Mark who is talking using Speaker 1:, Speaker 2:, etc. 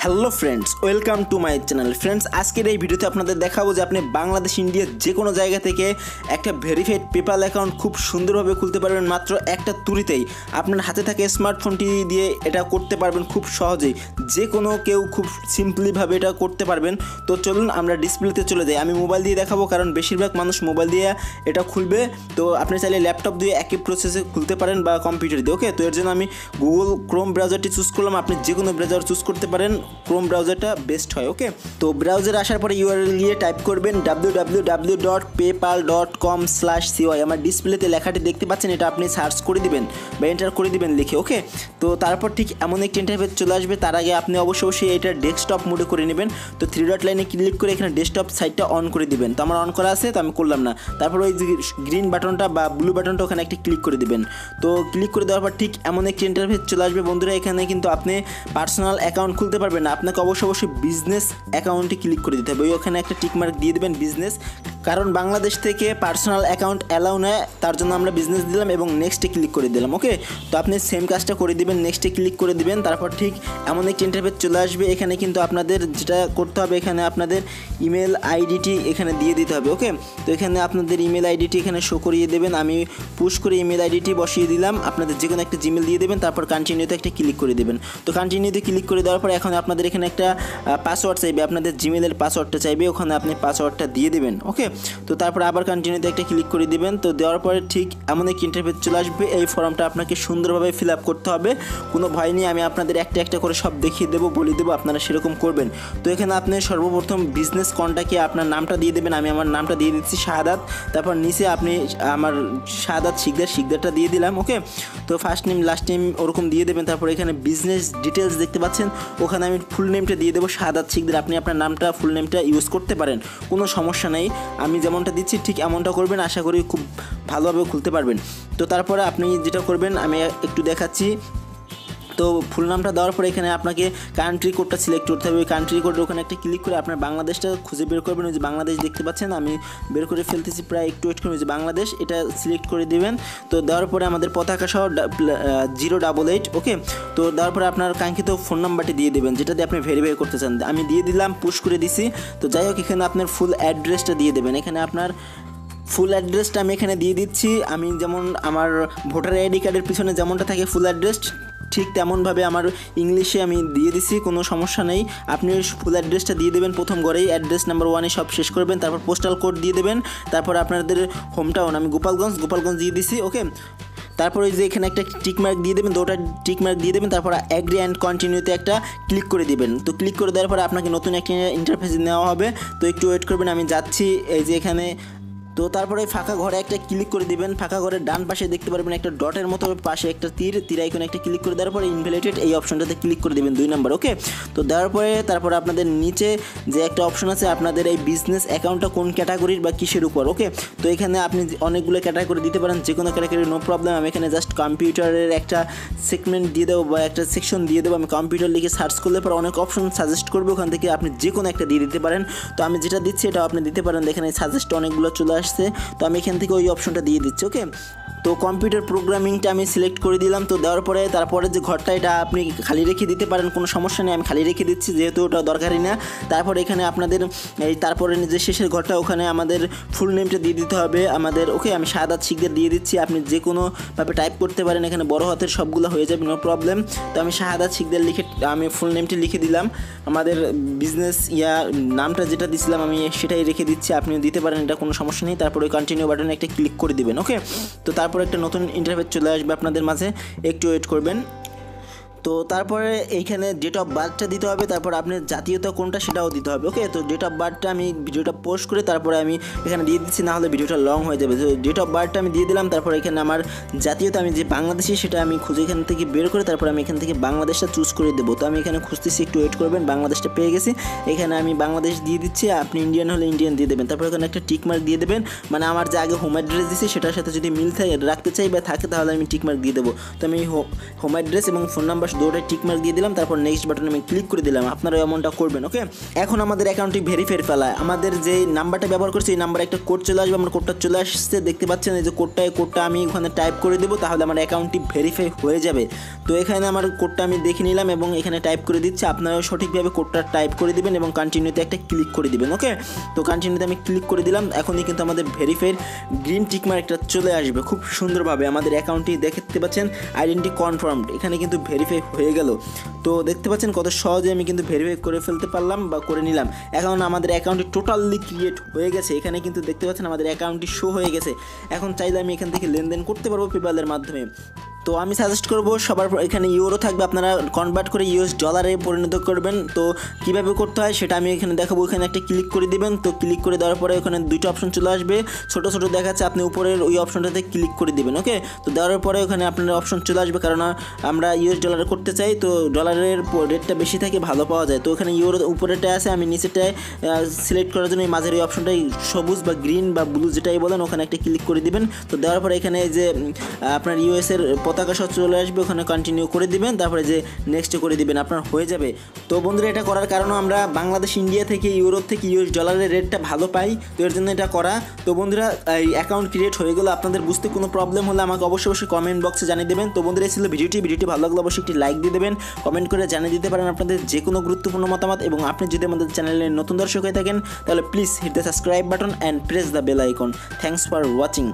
Speaker 1: Hello friends, welcome to my channel. Friends, আজকের এই ভিডিওতে আপনাদের দেখাবো যে আপনি বাংলাদেশ ইন্ডিয়ার যে কোনো জায়গা থেকে একটা ভেরিফাইড পেপ্যাল অ্যাকাউন্ট খুব সুন্দরভাবে খুলতে পারবেন মাত্র একটা তুড়িতেই। আপনার হাতে থাকে স্মার্টফোনটি দিয়ে এটা করতে পারবেন খুব সহজেই, যে কোনো কেউ খুব সিম্পলিভাবে এটা করতে পারবেন। তো চলুন আমরা ডিসপ্লেতে চলে যাই। আমি মোবাইল দিয়ে দেখাবো কারণ বেশিরভাগ মানুষ মোবাইল দিয়ে এটা খুলবে। তো আপনি চাইলে ল্যাপটপ দিয়ে একই প্রসেসে খুলতে পারেন বা কম্পিউটার দিয়ে। ওকে, তো এর জন্য আমি গুগল ক্রোম ব্রাউজারটি চুজ করলাম। আপনি যে কোনো ব্রাউজার চুজ করতে পারেন, ক্রোম ব্রাউজারটা বেস্ট হয়। ওকে, তো ব্রাউজারে আসার পরে ইউআরএল দিয়ে টাইপ করবেন www.paypal.com/cy। আমার ডিসপ্লেতে লেখাটি দেখতে পাচ্ছেন, এটা আপনি সার্চ করে দিবেন বা এন্টার করে দিবেন লিখে। ওকে, তো তারপর ঠিক এমন একটি ইন্টারফেস চলে আসবে। তার আগে আপনি অবশ্যই এটা ডেস্কটপ মোডে করে নেবেন। তো 3 ডট লাইনে ক্লিক করে এখানে ডেস্কটপ সাইটটা অন করে দিবেন। তো আমার অন করা আছে, তো আমি করলাম না। তারপর ওই যে গ্রিন বাটনটা বা ব্লু বাটনটা ওখানে একটি ক্লিক করে দিবেন। তো ক্লিক করে দেওয়ার পর ঠিক এমন একটি ইন্টারফেস চলে আসবে। বন্ধুরা, এখানে কিন্তু আপনি পার্সোনাল অ্যাকাউন্ট খুলতে পারবেন না, আপনাকে অবশ্যই বিজনেস অ্যাকাউন্টে ক্লিক করে দিতে হবে। ওখানে একটা টিকমার্ক দিয়ে দেবেন বিজনেস, কারণ বাংলাদেশ থেকে পার্সোনাল অ্যাকাউন্ট অ্যালাউ নয়, তার জন্য আমরা বিজনেস দিলাম এবং নেক্সটে ক্লিক করে দিলাম। ওকে, তো আপনি সেম কাজটা করে দিবেন, নেক্সটে ক্লিক করে দিবেন। তারপর ঠিক এমন একটি ইন্টারফেস চলে আসবে। এখানে কিন্তু আপনাদের যেটা করতে হবে, এখানে আপনাদের ইমেল আইডিটি এখানে দিয়ে দিতে হবে। ওকে, তো এখানে আপনাদের ইমেল আইডিটি এখানে শো করিয়ে দেবেন। আমি পুশ করে ইমেল আইডিটি বসিয়ে দিলাম। আপনাদের যে কোনো একটা জিমেল দিয়ে দেবেন, তারপর কন্টিনিউতে একটা ক্লিক করে দেবেন। তো কন্টিনিউতে ক্লিক করে দেওয়ার পর এখন আপনাদের এখানে একটা পাসওয়ার্ড চাইবে, আপনাদের জিমেলের পাসওয়ার্ডটা চাইবে, ওখানে আপনি পাসওয়ার্ডটা দিয়ে দেবেন। ওকে, তো তারপর আবার কন্টিনিউতে একটা ক্লিক করে দিবেন। তো দেওয়ার পরে ঠিক এমন এক ইন্টারফেস চলে আসবে। এই ফর্মটা আপনাকে সুন্দরভাবে ফিল আপ করতে হবে, কোনো ভয় নেই। আমি আপনাদের একটা একটা করে সব দেখিয়ে দেবো, বলে দেবো, আপনারা সেরকম করবেন। তো এখানে আপনি সর্বপ্রথম বিজনেস কন্ট্যাক্টে আপনার নামটা দিয়ে দেবেন। আমি আমার নামটা দিয়ে দিচ্ছি শাহাদাত। তারপর নিচে আপনি আমার শাহাদাত শিকদারটা দিয়ে দিলাম। ওকে, তো ফার্স্ট নেম লাস্ট নেম ওরকম দিয়ে দেবেন। তারপর এখানে বিজনেস ডিটেলস দেখতে পাচ্ছেন, ওখানে আমি ফুল নেমটা দিয়ে দেবো শাহাদাত শিকদার। আপনি আপনার নামটা ফুল নেমটা ইউজ করতে পারেন, কোনো সমস্যা নেই। আমি যেমনটা দিচ্ছি ঠিক এমনটা করবেন, আশা করি খুব ভালোভাবে খুলতে পারবেন। তো তারপরে আপনি যেটা করবেন আমি একটু দেখাচ্ছি। তো ফুল নামটা দেওয়ার পরে এখানে আপনাকে কান্ট্রি কোডটা সিলেক্ট করতে হবে। ওই কান্ট্রি কোডের ওখানে একটা ক্লিক করে আপনার বাংলাদেশটা খুঁজে বের করবেন। ওই যে বাংলাদেশ দেখতে পাচ্ছেন, আমি বের করে ফেলতেছি, প্রায় একটু ওয়েট করবেন। যে বাংলাদেশ এটা সিলেক্ট করে দেবেন। তো দেওয়ার পরে আমাদের পতাকা সহ 088। ওকে, তো দেওয়ার পরে আপনার কাঙ্ক্ষিত ফোন নাম্বারটি দিয়ে দেবেন, যেটা দিয়ে আপনি ভেরিফাই করতে চান। আমি দিয়ে দিলাম, পুশ করে দিছি। তো যাই হোক, এখানে আপনার ফুল অ্যাড্রেসটা দিয়ে দেবেন। এখানে আপনার ফুল অ্যাড্রেসটা আমি এখানে দিয়ে দিচ্ছি। আমি যেমন আমার ভোটার আইডি কার্ডের পিছনে যেমনটা থাকে ফুল অ্যাড্রেস, ঠিক তেমনভাবে আমার ইংলিশে আমি দিয়ে দিছি, কোনো সমস্যা নেই। আপনি ফুল অ্যাড্রেসটা দিয়ে দেবেন প্রথম ঘরেই, অ্যাড্রেস নাম্বার 1-এ সব শেষ করবেন। তারপর পোস্টাল কোড দিয়ে দেবেন। তারপর আপনাদের হোম টাউন আমি গোপালগঞ্জ দিয়ে দিছি। ওকে, তারপর ওই যে এখানে একটা টিকমার্ক দিয়ে দেবেন, 2টা টিকমার্ক দিয়ে দেবেন। তারপর অ্যাগ্রি অ্যান্ড কন্টিনিউতে একটা ক্লিক করে দিবেন। তো ক্লিক করে দেওয়ার পরে আপনাকে নতুন একটা ইন্টারফেস নেওয়া হবে। তো একটু ওয়েট করবেন, আমি যাচ্ছি। এই যে এখানে, তো তারপরে ফাঁকা ঘরে একটা ক্লিক করে দিবেন। ফাঁকা ঘরের ডান পাশে দেখতে পারবেন একটা ডটের মতো, পাশে একটা তীর আইকনে একটা ক্লিক করে দেওয়ার পরে ইনভ্যালিডেট এই অপশনটাতে ক্লিক করে দেবেন 2 নম্বর। ওকে, তো দেওয়ার পরে তারপর আপনাদের নিচে যে একটা অপশন আছে, আপনাদের এই বিজনেস অ্যাকাউন্টটা কোন ক্যাটাগরির বা কিসের উপর। ওকে, তো এখানে আপনি অনেকগুলো ক্যাটাগরি দিতে পারেন, যে কোনো ক্যাটাগরি, নো প্রবলেম। আমি এখানে জাস্ট কম্পিউটারের একটা সেগমেন্ট দিয়ে দেবো বা একটা সেকশন দিয়ে দেবো। আমি কম্পিউটার লিখে সার্চ করলে পরে অনেক অপশন সাজেস্ট করবে, ওখান থেকে আপনি যে কোনো একটা দিয়ে দিতে পারেন। তো আমি যেটা দিচ্ছি এটাও আপনি দিতে পারেন, দেখেন এই সাজেস্ট অনেকগুলো চলে আসছে। তো আমি এখান থেকে ওই অপশনটা দিয়ে দিচ্ছি। ওকে, তো কম্পিউটার প্রোগ্রামিংটা আমি সিলেক্ট করে দিলাম। তো দেওয়ার পরে তারপরে যে ঘরটা, এটা আপনি খালি রেখে দিতে পারেন, কোনো সমস্যা নেই। আমি খালি রেখে দিচ্ছি যেহেতু ওটা দরকারই না। তারপর এখানে আপনাদের এই তারপরে যে শেষের ঘরটা, ওখানে আমাদের ফুল নেমটা দিয়ে দিতে হবে আমাদের। ওকে, আমি শাহাদাত শিকদার দিয়ে দিচ্ছি। আপনি যে কোনোভাবে টাইপ করতে পারেন, এখানে বড় হাতের সবগুলো হয়ে যাবে, নো প্রবলেম। তো আমি শাহাদাত শিকদার লিখে আমি ফুল নেমটি লিখে দিলাম। আমাদের বিজনেস নামটা যেটা দিয়েছিলাম আমি সেটাই রেখে দিচ্ছি, আপনিও দিতে পারেন, এটা কোনো সমস্যা নেই। তারপর ওই কন্টিনিউ বাটনে একটা ক্লিক করে দিবেন। ওকে, তো তারপর একটা নতুন ইন্টারফেস চলে আসবে আপনাদের মাঝে, একটু ওয়েট করবেন। তো তারপরে এইখানে ডেট অফ বার্থটা দিতে হবে। তারপর আপনার জাতীয়তা কোনটা সেটাও দিতে হবে। ওকে, তো ডেট অফ বার্থটা আমি ভিডিওটা পোস্ট করে তারপরে আমি এখানে দিয়ে দিচ্ছি, না হলে ভিডিওটা লং হয়ে যাবে। তো ডেট অফ বার্থটা আমি দিয়ে দিলাম। তারপর এখানে আমার জাতীয়তা আমি যে বাংলাদেশি সেটা আমি খুঁজে এখান থেকে বের করে তারপর আমি এখান থেকে বাংলাদেশটা চুজ করে দেবো। তো আমি এখানে খুঁজতেছি, একটু ওয়েট করবেন। বাংলাদেশটা পেয়ে গেছি, এখানে আমি বাংলাদেশ দিয়ে দিচ্ছি। আপনি ইন্ডিয়ান হলে ইন্ডিয়ান দিয়ে দেবেন। তারপর এখানে একটা টিকমার্ক দিয়ে দেবেন, মানে আমার যে আগে হোম অ্যাড্রেস দিচ্ছি সেটার সাথে যদি মিল রাখতে চাই বা থাকে তাহলে আমি টিকমার্ক দিয়ে দেবো। তো আমি হোম অ্যাড্রেস এবং ফোন নাম্বার পাশে দুটোটা টিক মার্ক দিয়ে দিলাম, তারপর নেক্সট বাটনে আমি ক্লিক করে দিলাম। আপনারা এমনটা করবেন। ওকে, এখন আমাদের অ্যাকাউন্টটি ভেরিফাই ফেলা, আমাদের যে নাম্বারটা ব্যবহার করছি এই নাম্বারে একটা কোড চলে আসবে। আমার কোডটা চলে আসছে, দেখতে পাচ্ছেন এই যে কোডটা আমি ওখানে টাইপ করে দেবো, তাহলে আমার অ্যাকাউন্টটি ভেরিফাই হয়ে যাবে। তো এখানে আমার কোডটা আমি দেখে নিলাম এবং এখানে টাইপ করে দিচ্ছি। আপনারাও সঠিকভাবে কোডটা টাইপ করে দিবেন এবং কন্টিনিউতে একটা ক্লিক করে দিবেন। ওকে, তো কন্টিনিউতে আমি ক্লিক করে দিলাম। এখনই কিন্তু আমাদের ভেরিফাইড গ্রিন টিক মার্কটা চলে আসবে খুব সুন্দরভাবে। আমাদের অ্যাকাউন্টটি দেখতে পাচ্ছেন আইডেন্টি কনফার্মড, এখানে কিন্তু ভেরিফাই হয়ে গেল। তো দেখতে পাচ্ছেন কত সহজে আমি কিন্তু ভেরিফাই করে ফেলতে পারলাম বা করে নিলাম। এখন আমাদের অ্যাকাউন্টটি টোটালি ক্রিয়েট হয়ে গেছে। এখানে কিন্তু দেখতে পাচ্ছেন আমাদের অ্যাকাউন্টটি শো হয়ে গেছে। এখন চাইলে আমি এখান থেকে লেনদেন করতে পারবো পেপ্যালের মাধ্যমে। তো আমি সাজেস্ট করবো সবার এখানে ইউরো থাকবে, আপনারা কনভার্ট করে ইউএস ডলারে পরিণত করবেন। তো কীভাবে করতে হয় সেটা আমি এখানে দেখাবো। এখানে একটা ক্লিক করে দিবেন। তো ক্লিক করে দেওয়ার পরে ওখানে দুইটা অপশন চলে আসবে, ছোটো ছোটো দেখাচ্ছে, আপনি উপরের ওই অপশনটাতে ক্লিক করে দিবেন। ওকে, তো দেওয়ার পরে ওখানে আপনার অপশন চলে আসবে, কারণ আমরা ইউএস ডলারে করতে চাই, তো ডলারের রেটটা বেশি থাকে, ভালো পাওয়া যায়। তো ওখানে ইউরো উপরেটা আছে, আমি নিচেটায় সিলেক্ট করার জন্য এই মাঝের ওই অপশনটাই সবুজ বা গ্রিন বা ব্লু যেটাই বলেন ওখানে একটা ক্লিক করে দিবেন। তো দেওয়ার পরে এখানে যে আপনার ইউএসের পতাকা সহ চলে আসবে, ওখানে কন্টিনিউ করে দিবেন, তারপরে যে নেক্সট করে দিবেন, আপনার হয়ে যাবে। তো বন্ধুরা এটা করার কারণে আমরা বাংলাদেশ ইন্ডিয়া থেকে ইউরোপ থেকে ইউএস ডলারের রেটটা ভালো পাই, তো এর জন্য এটা করা। তো বন্ধুরা এই অ্যাকাউন্ট ক্রিয়েট হয়ে গেলো। আপনাদের বুঝতে কোনো প্রবলেম হলে আমাকে অবশ্যই কমেন্ট বক্সে জানিয়ে দেবেন। তো বন্ধুরা এই ছিল ভিডিওটি ভালো লাগলে অবশ্যই একটি লাইক দিয়ে দেবেন, কমেন্ট করে জানিয়ে দিতে পারেন আপনাদের যে কোনো গুরুত্বপূর্ণ মতামত। এবং আপনি যদি আমাদের চ্যানেলে নতুন দর্শক হয়ে থাকেন তাহলে please hit the subscribe button and press the bell icon. Thanks for watching.